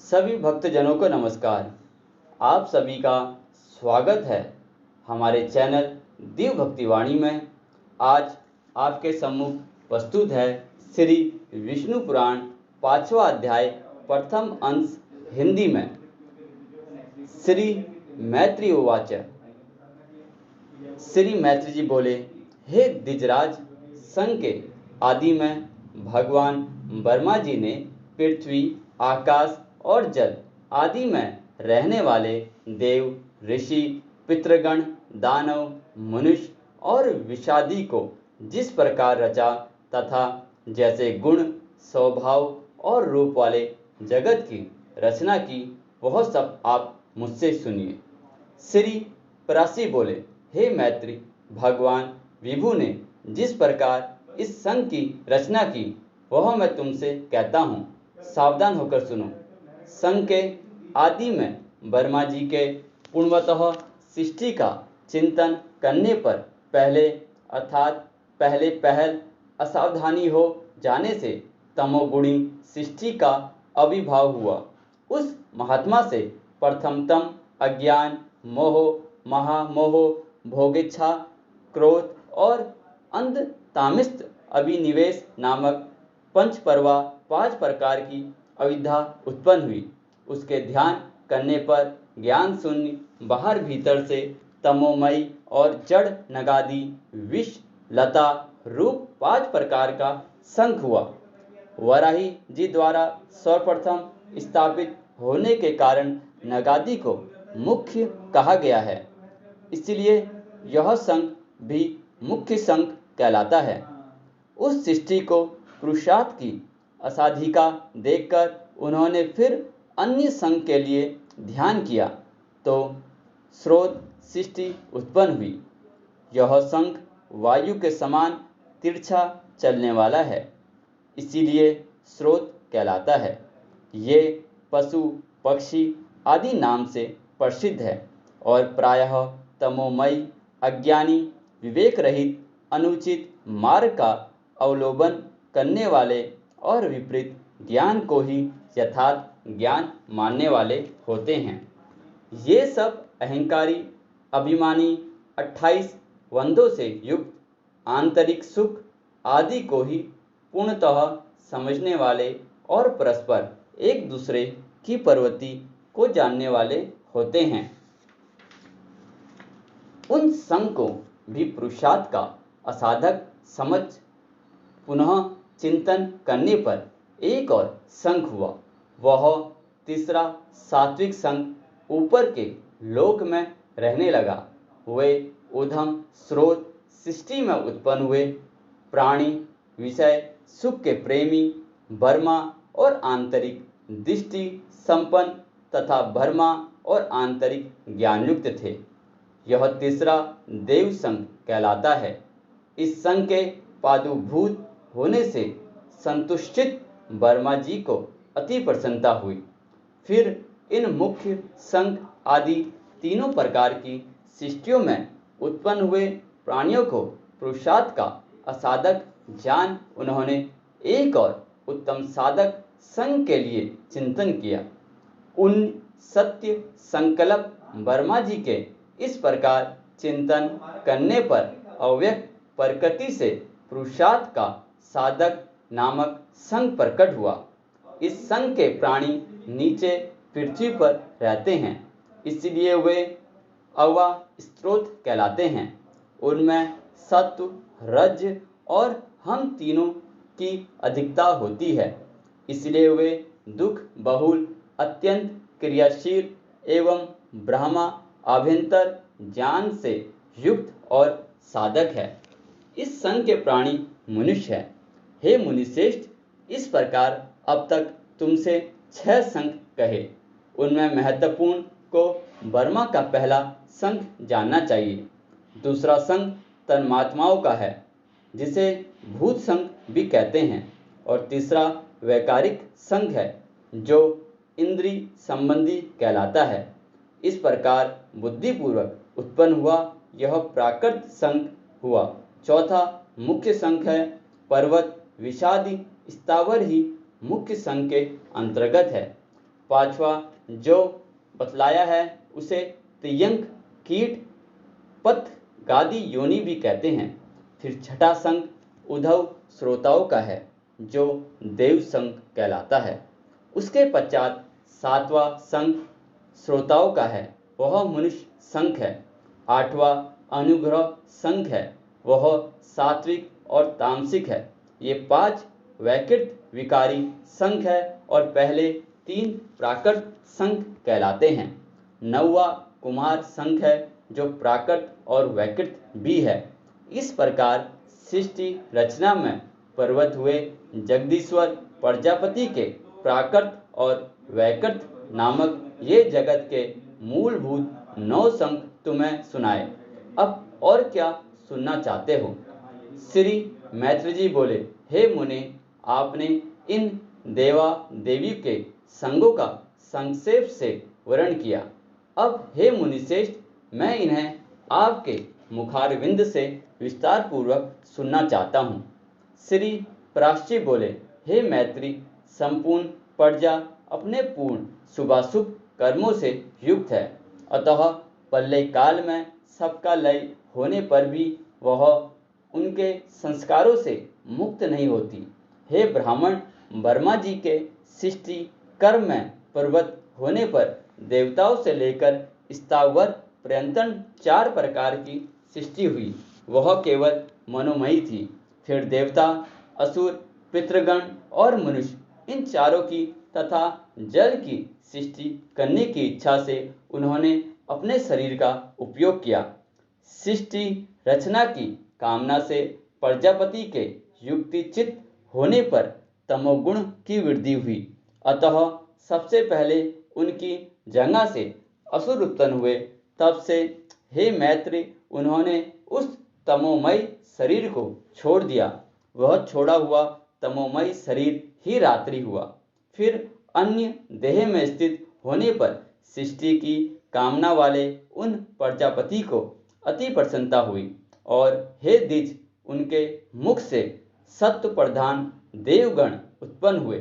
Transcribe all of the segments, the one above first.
सभी भक्तजनों को नमस्कार। आप सभी का स्वागत है हमारे चैनल दिव्य भक्तिवाणी में। आज आपके सम्मुख प्रस्तुत है श्री विष्णु पुराण 5वां अध्याय प्रथम अंश हिंदी में। श्री मैत्री उवाच। श्री मैत्री जी बोले, हे द्विजराज, संग के आदि में भगवान ब्रह्मा जी ने पृथ्वी, आकाश और जल आदि में रहने वाले देव, ऋषि, पितृगण, दानव, मनुष्य और विषादी को जिस प्रकार रचा तथा जैसे गुण, स्वभाव और रूप वाले जगत की रचना की, वह सब आप मुझसे सुनिए। श्री पराशर बोले, हे मैत्री, भगवान विभु ने जिस प्रकार इस संघ की रचना की, वह मैं तुमसे कहता हूँ, सावधान होकर सुनो। संघ के आदि में ब्रह्मा जी के पूर्णतः सृष्टि का चिंतन करने पर पहले अर्थात पहल असावधानी हो जाने से तमोगुणी सृष्टि का आविर्भाव हुआ। उस महात्मा से प्रथमतम अज्ञान, मोह, महामोह, भोगेच्छा, क्रोध और अंधतामिष्ट अभिनिवेश नामक पंचपर्वा 5 प्रकार की अविद्या उत्पन्न हुई। उसके ध्यान करने पर ज्ञान शून्य बाहर भीतर से तमोमयी और जड़ नगादि विष, लता रूप 5 प्रकार का संघ हुआ। वराही जी द्वारा सर्वप्रथम स्थापित होने के कारण नगादि को मुख्य कहा गया है, इसलिए यह संघ भी मुख्य संघ कहलाता है। उस सृष्टि को पुरुषार्थ की असाधिका देखकर उन्होंने फिर अन्य संघ के लिए ध्यान किया तो स्रोत सृष्टि उत्पन्न हुई। यह संघ वायु के समान तिरछा चलने वाला है, इसीलिए स्रोत कहलाता है। ये पशु, पक्षी आदि नाम से प्रसिद्ध है और प्रायः तमोमयी, अज्ञानी, विवेक रहित, अनुचित मार्ग का अवलंबन करने वाले और विपरीत ज्ञान को ही यथार्थ ज्ञान मानने वाले होते हैं। ये सब अहंकारी, अभिमानी, 28 वंदों से युक्त, आंतरिक सुख आदि को ही पूर्णतः समझने वाले और परस्पर एक दूसरे की प्रवृत्ति को जानने वाले होते हैं। उन संघ को भी पुरुषार्थ का असाधक समझ पुनः चिंतन करने पर एक और संघ हुआ। वह तीसरा सात्विक संघ ऊपर के लोक में रहने लगा। वे उधम स्रोत सृष्टि में उत्पन्न हुए प्राणी, विषय सुख के प्रेमी, ब्रह्मा और आंतरिक दृष्टि संपन्न तथा ब्रह्मा और आंतरिक ज्ञानयुक्त थे। यह तीसरा देव संघ कहलाता है। इस संघ के पादुभूत होने से संतुष्टित ब्रह्मा जी को अति प्रसन्नता हुई। फिर इन मुख्य संघ आदि तीनों प्रकार की सृष्टियों में उत्पन्न हुए प्राणियों को पुरुषार्थ का असाधक जान उन्होंने एक और उत्तम साधक संघ के लिए चिंतन किया। उन सत्य संकल्प ब्रह्मा जी के इस प्रकार चिंतन करने पर अव्यक्त प्रकृति से पुरुषार्थ का साधक नामक संघ प्रकट हुआ। इस संघ के प्राणी नीचे पृथ्वी पर रहते हैं, इसलिए वे अवा स्त्रोत कहलाते हैं। उनमें सत्व, रज और हम तीनों की अधिकता होती है, इसलिए वे दुख बहुल, अत्यंत क्रियाशील एवं ब्रह्मा आभ्यंतर ज्ञान से युक्त और साधक है। इस संघ के प्राणी मनुष्य है। हे मुनिश्रेष्ठ, इस प्रकार अब तक तुमसे 6 संघ कहे। उनमें महत्वपूर्ण को ब्रह्मा का पहला संघ जानना चाहिए। दूसरा संघ तन्मात्राओं का है, जिसे भूत संघ भी कहते हैं, और तीसरा वैकारिक संघ है, जो इंद्रिय संबंधी कहलाता है। इस प्रकार बुद्धिपूर्वक उत्पन्न हुआ यह प्राकृत संघ हुआ। चौथा मुख्य संघ है पर्वत, विषादी, स्थावर ही मुख्य संघ के अंतर्गत है। पांचवा जो बतलाया है उसे त्रियंक कीट पथ गादी योनि भी कहते हैं। फिर छठा संघ उद्धव श्रोताओं का है जो देव संघ कहलाता है। उसके पश्चात सातवां संघ श्रोताओं का है, वह मनुष्य संघ है। आठवां अनुग्रह संघ है, वह सात्विक और तामसिक है। ये पांच वैकृत विकारी संघ है और पहले तीन प्राकृत संघ कहलाते हैं। नौवां कुमार संघ है जो प्राकृत और वैकृत भी है। इस प्रकार सृष्टि रचना में पर्वत हुए जगदीश्वर प्रजापति के प्राकृत और वैकृत नामक ये जगत के मूलभूत 9 संघ तुम्हें सुनाए। अब और क्या सुनना चाहते हो? श्री मैत्री जी बोले, हे मुने, आपने इन देवा देवी के संगों का संक्षेप से वर्णन किया। अब हे मुनिश्रेष्ठ, मैं इन्हें आपके मुखारविंद से विस्तार पूर्वक सुनना चाहता हूँ। श्री पराशर बोले, हे मैत्री, संपूर्ण प्रजा अपने पूर्ण शुभाशुभ कर्मों से युक्त है, अतः प्रलय काल में सबका लय होने पर भी वह उनके संस्कारों से मुक्त नहीं होती। हे ब्राह्मण, वर्मा जी के सृष्टि कर्म में प्रवृत्त होने पर देवताओं से लेकर स्थावर पर्यंतन 4 प्रकार की सृष्टि हुई, वह केवल मनोमयी थी। फिर देवता, असुर, पितृगण और मनुष्य, इन चारों की तथा जल की सृष्टि करने की इच्छा से उन्होंने अपने शरीर का उपयोग किया। सृष्टि रचना की कामना से प्रजापति के युक्तिचित होने पर तमोगुण की वृद्धि हुई, अतः सबसे पहले उनकी जगह से असुर उत्पन्न हुए। तब से हे मैत्री, उन्होंने उस तमोमय शरीर को छोड़ दिया। वह छोड़ा हुआ तमोमय शरीर ही रात्रि हुआ। फिर अन्य देह में स्थित होने पर सृष्टि की कामना वाले उन प्रजापति को अति प्रसन्नता हुई और हे द्विज, उनके मुख से सत्व प्रधान देवगण उत्पन्न हुए।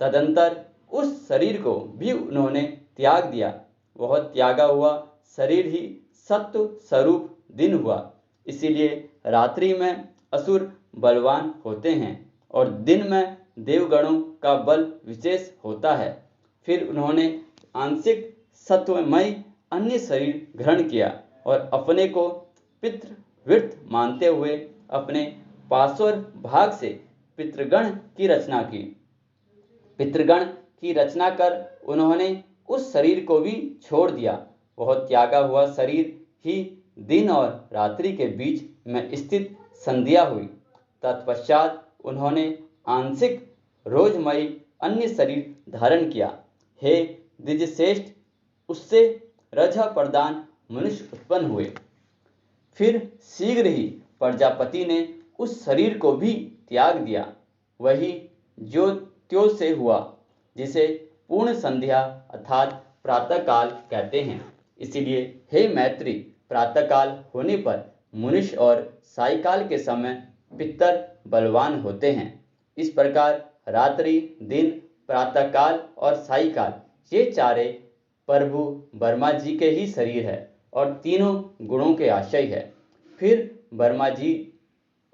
तदंतर उस शरीर को भी उन्होंने त्याग दिया। वह त्यागा हुआ शरीर ही सत्व स्वरूप दिन हुआ। इसीलिए रात्रि में असुर बलवान होते हैं और दिन में देवगणों का बल विशेष होता है। फिर उन्होंने आंशिक सत्वमय अन्य शरीर ग्रहण किया और अपने को पितृवृत्त मानते हुए अपने पार्श्व भाग से पितृगण की रचना की। पितृगण की रचना कर उन्होंने उस शरीर को भी छोड़ दिया। वह त्यागा हुआ शरीर ही दिन और रात्रि के बीच में स्थित संध्या हुई। तत्पश्चात उन्होंने आंशिक रोजमयी अन्य शरीर धारण किया। हे द्विजश्रेष्ठ, उससे रज प्रधान मनुष्य उत्पन्न हुए। फिर शीघ्र ही प्रजापति ने उस शरीर को भी त्याग दिया। वही जो त्यों से हुआ, जिसे पूर्ण संध्या अर्थात प्रातःकाल कहते हैं। इसीलिए हे मैत्री, प्रातःकाल होने पर मनुष्य और सायकाल के समय पितर बलवान होते हैं। इस प्रकार रात्रि, दिन, प्रातःकाल और सायकाल ये चारे प्रभु वर्मा जी के ही शरीर है और तीनों गुणों के आश्रय है। फिर वर्मा जी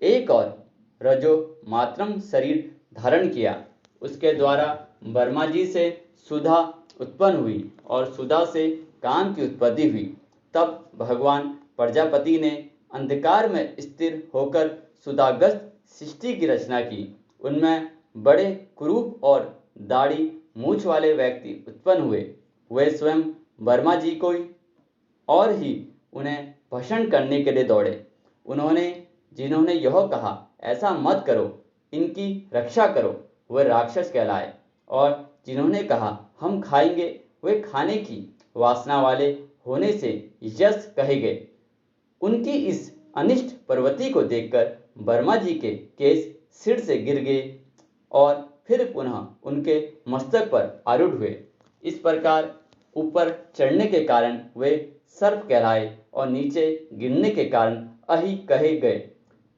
एक और रजो मात्रम शरीर धारण किया। उसके द्वारा वर्मा जी से सुधा उत्पन्न हुई और सुधा से काम की उत्पत्ति हुई। तब भगवान प्रजापति ने अंधकार में स्थिर होकर सुधाग्रस्त सृष्टि की रचना की। उनमें बड़े कुरूप और दाढ़ी मूछ वाले व्यक्ति उत्पन्न हुए। वे स्वयं वर्मा जी को और ही उन्हें भक्षण करने के लिए दौड़े। जिन्होंने यह कहा, ऐसा मत करो, इनकी रक्षा करो, वे राक्षस कहलाए। और जिन्होंने कहा, हम खाएंगे, वे खाने की वासना वाले होने से यश कहे गए। उनकी इस अनिष्ट प्रवृत्ति को देखकर वर्मा जी के केश सिर से गिर गए और फिर पुनः उनके मस्तक पर आरूढ़ हुए। इस प्रकार ऊपर चढ़ने के कारण वे सर्प कहलाए और नीचे गिरने के कारण अहि कहे गए।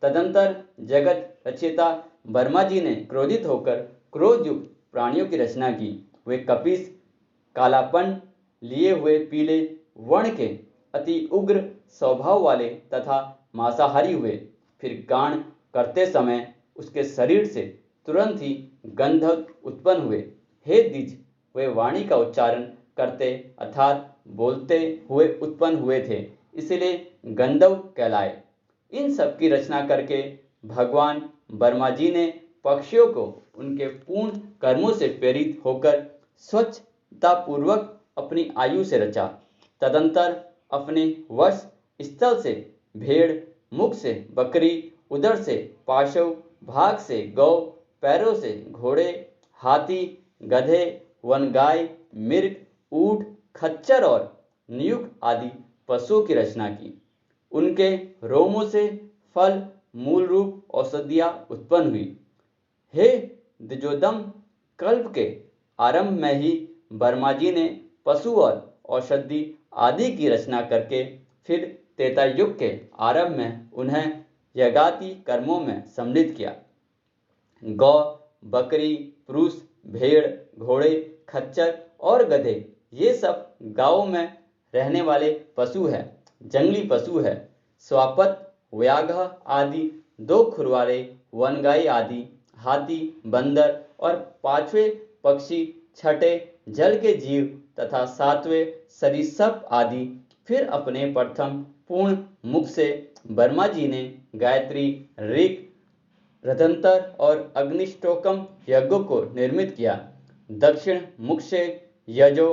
तदंतर जगत रचयिता वर्मा जी ने क्रोधित होकर क्रोध युक्त प्राणियों की रचना की। वे कपिश, कालापन लिए हुए पीले वर्ण के अति उग्र स्वभाव वाले तथा मांसाहारी हुए। फिर गान करते समय उसके शरीर से तुरंत ही गंधक उत्पन्न हुए। हे द्विज, वे वाणी का उच्चारण करते अर्थात बोलते हुए उत्पन्न हुए थे, इसलिए गंधर्व कहलाए। इन सब की रचना करके भगवान वर्मा जी ने पक्षियों को उनके पूर्ण कर्मों से प्रेरित होकर स्वच्छतापूर्वक अपनी आयु से रचा। तदंतर अपने वश स्थल से भेड़, मुख से बकरी, उदर से पाशव, भाग से गौ, पैरों से घोड़े, हाथी, गधे, वनगाय, मिर्ग, ऊंट, खच्चर और नियुक्त आदि पशुओं की रचना की। उनके रोमों से फल, मूल रूप औषधियां उत्पन्न हुई। हे द्विजोत्तम, कल्प के आरंभ में ही वर्मा जी ने पशु और औषधि आदि की रचना करके फिर त्रेता युग के आरंभ में उन्हें यज्ञादि कर्मों में सम्मिलित किया। गौ, बकरी, पुरुष, भेड़, घोड़े, खच्चर और गधे ये सब गांवों में रहने वाले पशु हैं, जंगली पशु है। स्वापत, व्याघ्र आदि, दो खुर वाले वनगाई आदि, हाथी, बंदर और पांचवें पक्षी, छठे जल के जीव तथा सातवें सरीसृप आदि। फिर अपने प्रथम पूर्ण मुख से वर्मा जी ने गायत्री, ऋग, रथंतर और अग्निष्टोकम यज्ञों को निर्मित किया। दक्षिण मुख से यजो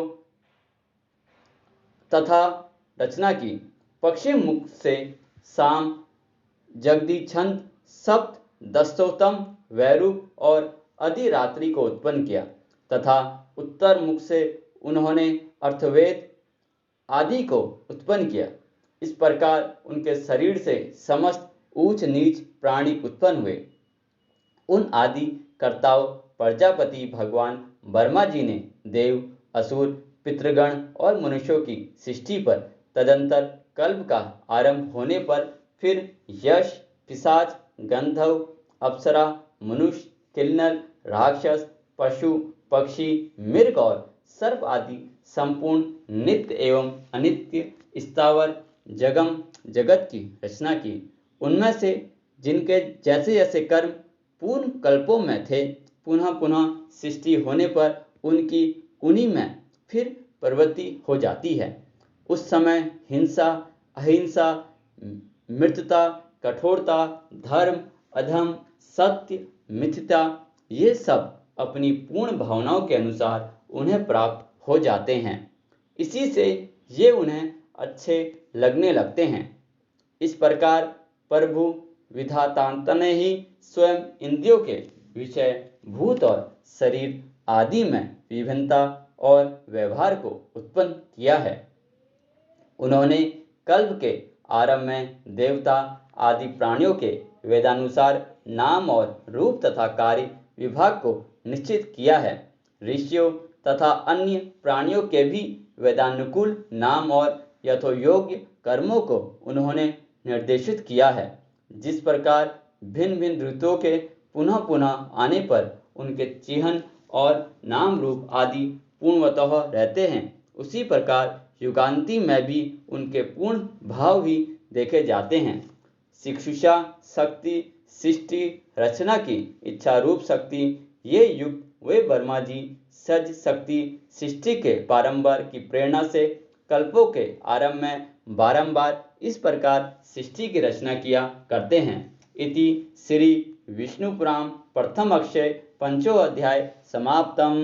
तथा रचना की। पश्चिम मुख से साम, जगदी छंद, सप्त, दस्तोत्तम, वैरूप और अधिरात्रि को उत्पन्न किया तथा उत्तर मुख से उन्होंने अर्थवेद आदि को उत्पन्न किया। इस प्रकार उनके शरीर से समस्त ऊंच नीच प्राणी उत्पन्न हुए। उन आदि कर्ताओं प्रजापति भगवान वर्मा जी ने देव, असुर, पितृगण और मनुष्यों की सृष्टि पर तदंतर कल्प का आरंभ होने पर फिर यश, पिशाच, गंधर्व, अप्सरा, मनुष्य, किन्नर, राक्षस, पशु, पक्षी, मृग और सर्प आदि संपूर्ण नित्य एवं अनित्य स्थावर जगम जगत की रचना की। उनमें से जिनके जैसे जैसे कर्म पूर्ण कल्पों में थे, पुनः पुनः सृष्टि होने पर उनकी उन्हीं में फिर प्रवृत्ति हो जाती है। उस समय हिंसा, अहिंसा, मृत्यता, कठोरता, धर्म, अधर्म, सत्य, मिथ्या ये सब अपनी पूर्ण भावनाओं के अनुसार उन्हें प्राप्त हो जाते हैं। इसी से ये उन्हें अच्छे लगने लगते हैं। इस प्रकार प्रभु विधाता ने ही स्वयं इंद्रियों के विषय, भूत और शरीर आदि में विभिन्नता और व्यवहार को उत्पन्न किया है। उन्होंने कल्प के आरंभ में देवता आदि प्राणियों के वेदानुसार नाम और रूप तथा कार्य विभाग को निश्चित किया है। ऋषियों तथा अन्य प्राणियों के भी वेदानुकूल नाम और यथोयोग्य कर्मों को उन्होंने निर्देशित किया है। जिस प्रकार भिन्न भिन्न ऋतुओं के पुनः पुनः आने पर उनके चिन्ह और नाम रूप आदि पूर्णतः रहते हैं, उसी प्रकार युगांती में भी उनके पूर्ण भाव ही देखे जाते हैं। शिक्षुषा शक्ति, सृष्टि रचना की इच्छा रूप शक्ति, ये युग वे वर्मा जी सज शक्ति सृष्टि के बारंबार की प्रेरणा से कल्पों के आरंभ में बारंबार इस प्रकार सृष्टि की रचना किया करते हैं। इति श्री विष्णु पुराण प्रथम अक्षय पंचो अध्याय समाप्तम।